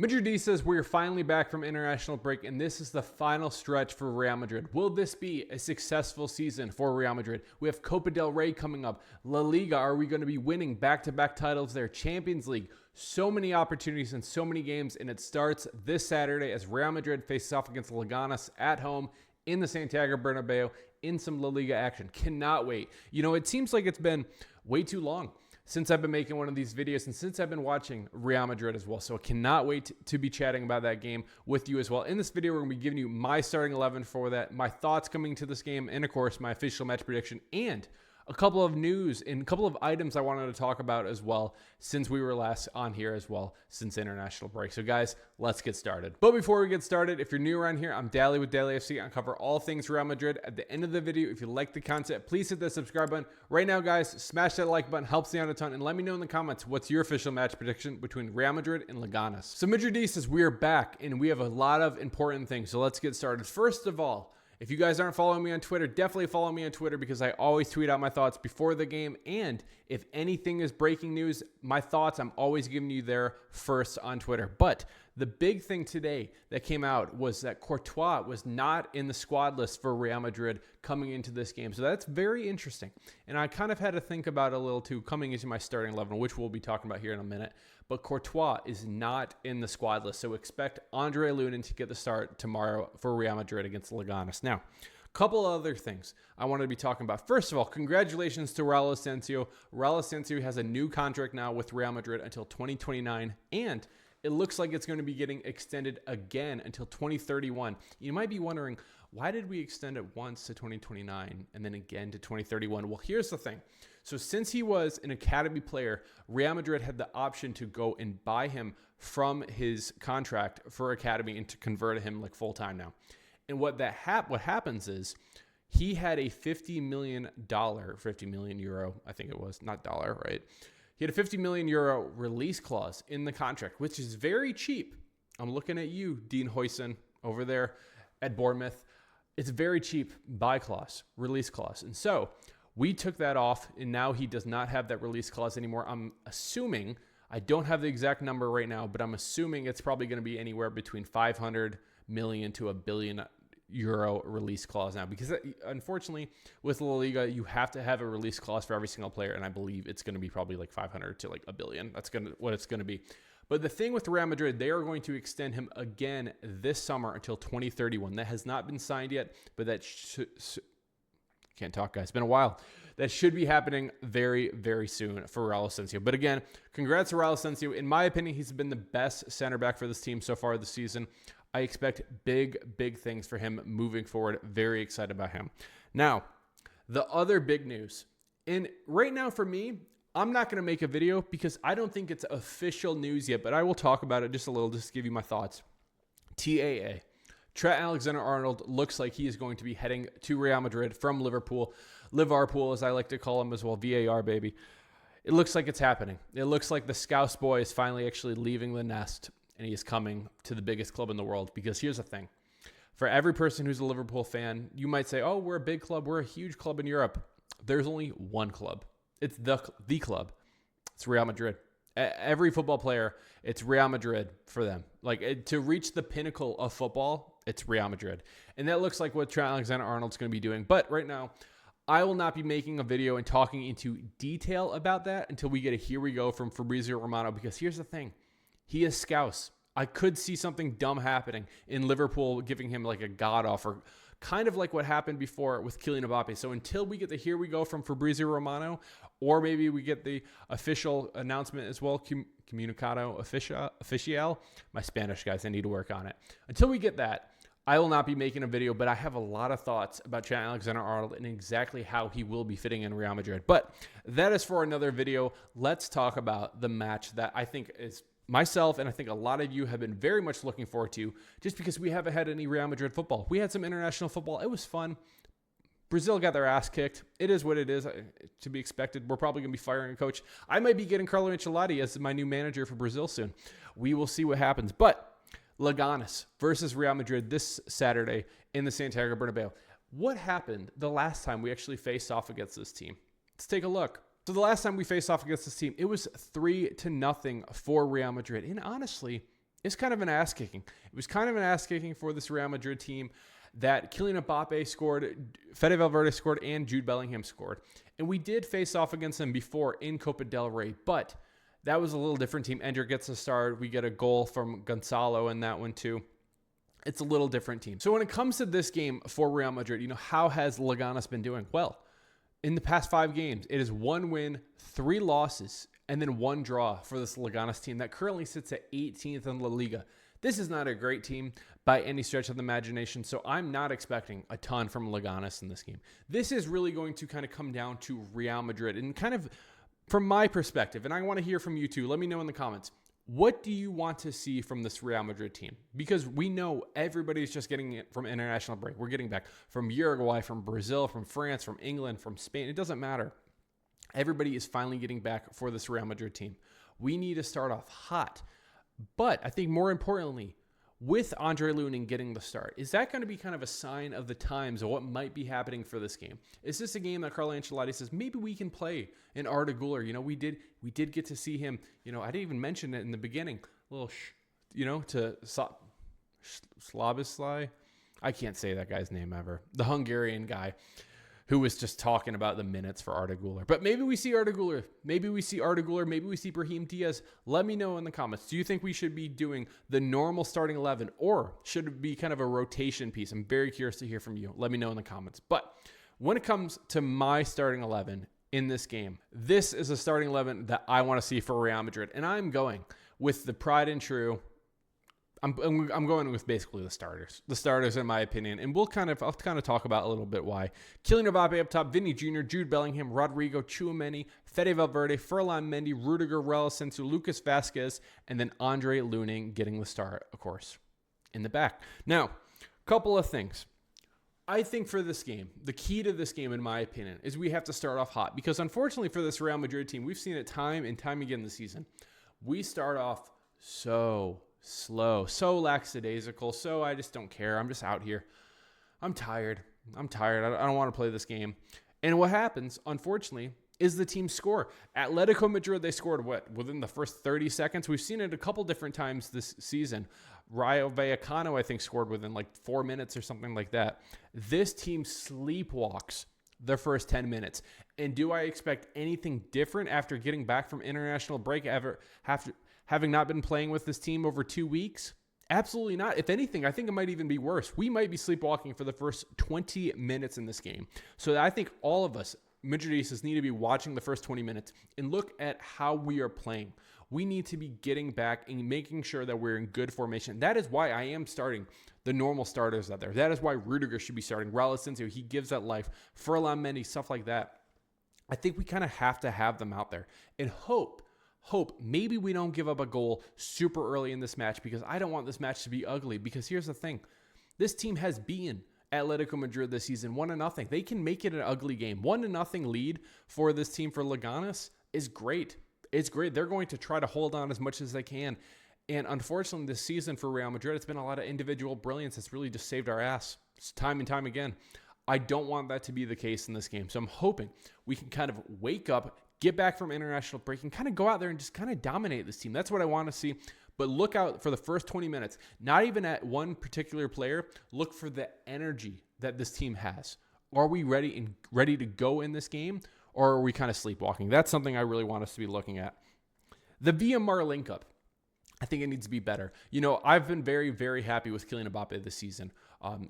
Madridistas, we're finally back from international break, and this is the final stretch for Real Madrid. Will this be a successful season for Real Madrid? We have Copa del Rey coming up. La Liga, are we going to be winning back-to-back titles there? Champions League, so many opportunities and so many games, and it starts this Saturday as Real Madrid faces off against Leganes at home in the Santiago Bernabeu in some La Liga action. Cannot wait. You know, it seems like it's been way too long since I've been making one of these videos and since I've been watching Real Madrid as well. So I cannot wait to be chatting about that game with you as well. In this video, we're going to be giving you my starting 11 for that, my thoughts coming to this game, and of course, my official match prediction, and a couple of news and a couple of items I wanted to talk about as well since we were last on here as well since international break. So guys, let's get started. But before we get started, if you're new around here, I'm Dally with Dallyfc. I cover all things Real Madrid. At the end of the video, if you like the content, please hit the subscribe button. Right now, guys, smash that like button, helps me out a ton, and let me know in the comments what's your official match prediction between Real Madrid and Leganes. So Madridistas, we are back, and we have a lot of important things. So let's get started. First of all, if you guys aren't following me on Twitter, definitely follow me on Twitter because I always tweet out my thoughts before the game. And if anything is breaking news, my thoughts, I'm always giving you there first on Twitter. But the big thing today that came out was that Courtois was not in the squad list for Real Madrid coming into this game. So that's very interesting. And I kind of had to think about it a little too coming into my starting 11, which we'll be talking about here in a minute. But Courtois is not in the squad list. So expect Andre Lunin to get the start tomorrow for Real Madrid against Leganes. Now, a couple other things I wanted to be talking about. First of all, congratulations to Raul Asencio. Raul Asencio has a new contract now with Real Madrid until 2029, and it looks like it's going to be getting extended again until 2031. You might be wondering, why did we extend it once to 2029 and then again to 2031? Well, here's the thing. So since he was an academy player, Real Madrid had the option to go and buy him from his contract for academy and to convert him like full-time now. And what happens is he had a $50 million, euro, I think it was, not dollar, right? He had a 50 million euro release clause in the contract, which is very cheap. I'm looking at you, Dean Huijsen, over there at Bournemouth. It's very cheap buy clause, release clause. And so we took that off, and now he does not have that release clause anymore. I'm assuming, I don't have the exact number right now, but I'm assuming it's probably going to be anywhere between 500 million to $1 billion euro release clause now, because unfortunately with La Liga you have to have a release clause for every single player, and I believe it's going to be probably like 500 to like $1 billion. That's what it's going to be. But the thing with Real Madrid, they are going to extend him again this summer until 2031. That has not been signed yet, but that can't talk, guys. It's been a while. That should be happening very, very soon for Raul Asencio. But again, congrats to Raul Asencio. In my opinion, he's been the best center back for this team so far this season. I expect big, big things for him moving forward. Very excited about him. Now, the other big news. And right now for me, I'm not going to make a video because I don't think it's official news yet, but I will talk about it just a little just to give you my thoughts. TAA. Trent Alexander-Arnold looks like he is going to be heading to Real Madrid from Liverpool. Liverpool, as I like to call him as well, VAR, baby. It looks like it's happening. It looks like the Scouse boy is finally actually leaving the nest, and he is coming to the biggest club in the world. Because here's the thing. For every person who's a Liverpool fan, you might say, oh, we're a big club. We're a huge club in Europe. There's only one club. It's the club. It's Real Madrid. Every football player, it's Real Madrid for them. Like to reach the pinnacle of football, it's Real Madrid. And that looks like what Trent Alexander-Arnold's going to be doing. But right now, I will not be making a video and talking into detail about that until we get a here we go from Fabrizio Romano. Because here's the thing. He is Scouse. I could see something dumb happening in Liverpool giving him like a god offer, kind of like what happened before with Kylian Mbappe. So until we get the here we go from Fabrizio Romano, or maybe we get the official announcement as well, Comunicado Oficial. My Spanish, guys, I need to work on it. Until we get that, I will not be making a video, but I have a lot of thoughts about Trent Alexander-Arnold and exactly how he will be fitting in Real Madrid. But that is for another video. Let's talk about the match that I think is myself, and I think a lot of you have been very much looking forward to, just because we haven't had any Real Madrid football. We had some international football. It was fun. Brazil got their ass kicked. It is what it is, to be expected. We're probably going to be firing a coach. I might be getting Carlo Ancelotti as my new manager for Brazil soon. We will see what happens. But Leganes versus Real Madrid this Saturday in the Santiago Bernabeu. What happened the last time we actually faced off against this team? Let's take a look. So the last time we faced off against this team, it was 3-0 for Real Madrid. And honestly, is kind of an ass kicking. It was kind of an ass kicking for this Real Madrid team that Kylian Mbappe scored, Fede Valverde scored, and Jude Bellingham scored. And we did face off against them before in Copa del Rey, but that was a little different team. Ender gets a start. We get a goal from Gonzalo in that one too. It's a little different team. So when it comes to this game for Real Madrid, how has Leganes been doing? Well, in the past 5 games, it is 1 win, 3 losses, and then 1 draw for this Leganes team that currently sits at 18th in La Liga. This is not a great team by any stretch of the imagination, so I'm not expecting a ton from Leganes in this game. This is really going to kind of come down to Real Madrid. And kind of from my perspective, and I want to hear from you too, let me know in the comments, what do you want to see from this Real Madrid team? Because we know everybody's just getting it from international break. We're getting back from Uruguay, from Brazil, from France, from England, from Spain. It doesn't matter. Everybody is finally getting back for this Real Madrid team. We need to start off hot. But I think more importantly, with Andre Lunin getting the start, is that going to be kind of a sign of the times of what might be happening for this game? Is this a game that Carlo Ancelotti says, maybe we can play in Arda Güler? We did get to see him, I didn't even mention it in the beginning, a little, to Slavislai. I can't say that guy's name ever. The Hungarian guy who was just talking about the minutes for Arda Güler. But maybe we see Arda Güler. Maybe we see Arda Güler. Maybe we see Brahim Diaz. Let me know in the comments. Do you think we should be doing the normal starting 11 or should it be kind of a rotation piece? I'm very curious to hear from you. Let me know in the comments. But when it comes to my starting 11 in this game, this is a starting 11 that I want to see for Real Madrid. And I'm going with the tried and true. I'm going with basically the starters in my opinion, and I'll kind of talk about a little bit why. Kylian Mbappe up top, Vinny Jr., Jude Bellingham, Rodrigo, Tchouaméni, Fede Valverde, Ferland Mendy, Rudiger, Raul, Asencio, Lucas Vazquez, and then Andre Lunin getting the start, of course, in the back. Now, a couple of things. I think for this game, the key to this game, in my opinion, is we have to start off hot because unfortunately for this Real Madrid team, we've seen it time and time again this season. We start off so slow, so lackadaisical, so I just don't care. I'm just out here. I'm tired. I don't want to play this game. And what happens, unfortunately, is the team score. Atletico Madrid, they scored within the first 30 seconds. We've seen it a couple different times this season. Rayo Vallecano, I think, scored within like 4 minutes or something like that. This team sleepwalks the first 10 minutes. And do I expect anything different after getting back from international break having not been playing with this team over 2 weeks? Absolutely not. If anything, I think it might even be worse. We might be sleepwalking for the first 20 minutes in this game. So I think all of us, Madridistas, need to be watching the first 20 minutes and look at how we are playing. We need to be getting back and making sure that we're in good formation. That is why I am starting the normal starters out there. That is why Rudiger should be starting. Raul Asencio, he gives that life. Ferland Mendy, stuff like that. I think we kind of have to have them out there and hope maybe we don't give up a goal super early in this match because I don't want this match to be ugly. Because here's the thing. This team has beaten Atletico Madrid this season 1-0. They can make it an ugly game. 1-0 lead for this team for Leganes is great. It's great. They're going to try to hold on as much as they can. And unfortunately, this season for Real Madrid, it's been a lot of individual brilliance that's really just saved our ass time and time again. I don't want that to be the case in this game. So I'm hoping we can kind of wake up, get back from international break, and kind of go out there and just kind of dominate this team. That's what I want to see. But look out for the first 20 minutes, not even at one particular player. Look for the energy that this team has. Are we ready to go in this game, or are we kind of sleepwalking? That's something I really want us to be looking at. The VMR link-up, I think it needs to be better. I've been very, very happy with Kylian Mbappe this season,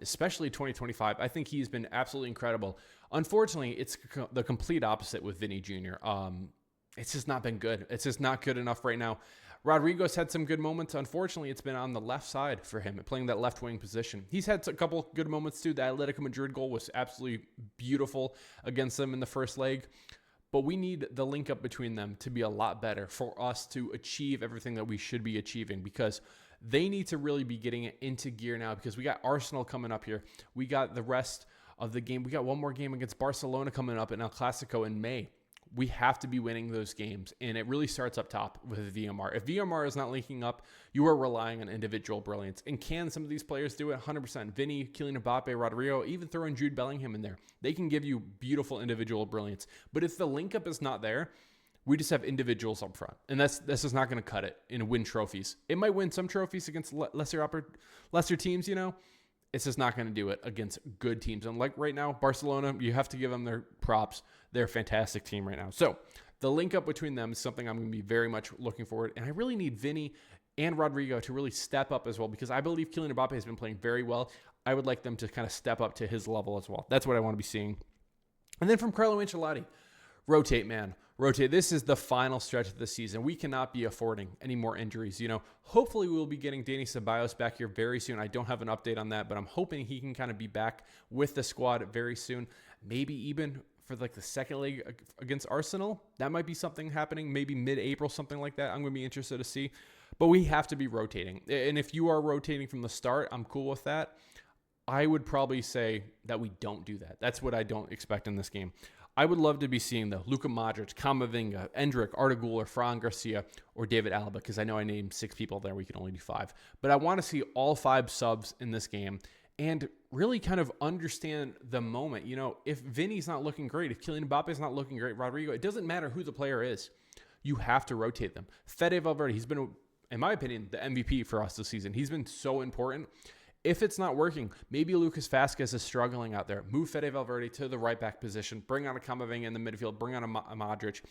especially 2025. I think he's been absolutely incredible. Unfortunately, it's the complete opposite with Vinny Jr. It's just not been good. It's just not good enough right now. Rodrigo's had some good moments. Unfortunately, it's been on the left side for him, playing that left wing position. He's had a couple good moments too. The Atletico Madrid goal was absolutely beautiful against them in the first leg. But we need the link up between them to be a lot better for us to achieve everything that we should be achieving, because they need to really be getting it into gear now, because we got Arsenal coming up here. We got the rest of the game. We got one more game against Barcelona coming up in El Clasico in May. We have to be winning those games, and it really starts up top with VMR. If VMR is not linking up, you are relying on individual brilliance. And can some of these players do it? 100%. Vinny, Kylian Mbappe, Rodrigo, even throw in Jude Bellingham in there. They can give you beautiful individual brilliance. But if the link up is not there, We just have individuals up front, and this is not going to cut it and win trophies. It might win some trophies against lesser teams, It's just not going to do it against good teams. And like right now, Barcelona, you have to give them their props. They're a fantastic team right now. So the link up between them is something I'm going to be very much looking forward. And I really need Vinny and Rodrigo to really step up as well, because I believe Kylian Mbappe has been playing very well. I would like them to kind of step up to his level as well. That's what I want to be seeing. And then from Carlo Ancelotti, rotate, man. Rotate. This is the final stretch of the season. We cannot be affording any more injuries. Hopefully we'll be getting Dani Ceballos back here very soon. I don't have an update on that, but I'm hoping he can kind of be back with the squad very soon. Maybe even for like the second leg against Arsenal. That might be something happening, maybe mid-April, something like that. I'm going to be interested to see. But we have to be rotating. And if you are rotating from the start, I'm cool with that. I would probably say that we don't do that. That's what I don't expect in this game. I would love to be seeing the Luka Modric, Camavinga, Endrick, Arda Güler, Fran Garcia, or David Alaba, because I know I named 6 people there. We can only do 5. But I want to see all 5 subs in this game and really kind of understand the moment. If Vinny's not looking great, if Kylian Mbappe's not looking great, Rodrigo, it doesn't matter who the player is. You have to rotate them. Fede Valverde, he's been, in my opinion, the MVP for us this season. He's been so important. If it's not working, maybe Lucas Vazquez is struggling out there. Move Fede Valverde to the right back position. Bring on a Camavinga in the midfield. Bring on a Modric.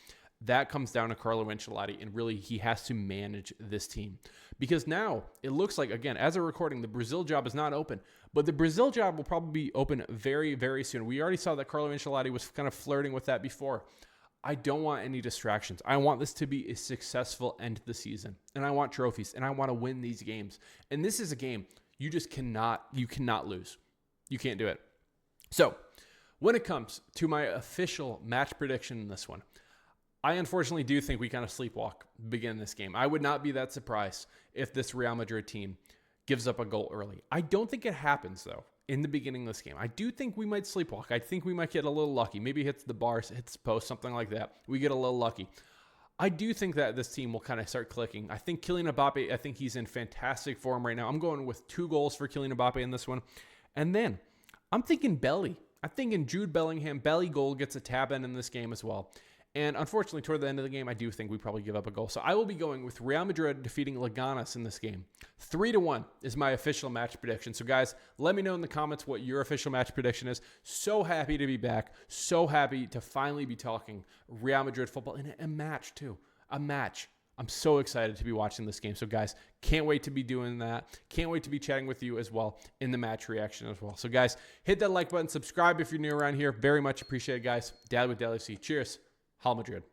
That comes down to Carlo Ancelotti, and really he has to manage this team. Because now it looks like, again, as a recording, the Brazil job is not open. But the Brazil job will probably be open very, very soon. We already saw that Carlo Ancelotti was kind of flirting with that before. I don't want any distractions. I want this to be a successful end to the season. And I want trophies. And I want to win these games. And this is a game you just cannot lose. You can't do it. So when it comes to my official match prediction in this one, I unfortunately do think we kind of sleepwalk begin this game. I would not be that surprised if this Real Madrid team gives up a goal early. I don't think it happens, though, in the beginning of this game. I do think we might sleepwalk. I think we might get a little lucky. Maybe hits the bar, hits the post, something like that. We get a little lucky. I do think that this team will kind of start clicking. I think Kylian Mbappe, I think he's in fantastic form right now. I'm going with 2 goals for Kylian Mbappe in this one. And then I'm thinking Belly. I'm thinking Jude Bellingham, Belly goal, gets a tab in this game as well. And unfortunately, toward the end of the game, I do think we probably give up a goal. So I will be going with Real Madrid defeating Leganes in this game. 3-1 is my official match prediction. So guys, let me know in the comments what your official match prediction is. So happy to be back. So happy to finally be talking Real Madrid football in a match too. A match. I'm so excited to be watching this game. So guys, can't wait to be doing that. Can't wait to be chatting with you as well in the match reaction as well. So guys, hit that like button. Subscribe if you're new around here. Very much appreciated, guys. Dad with Dallyfc. Cheers. Real Madrid.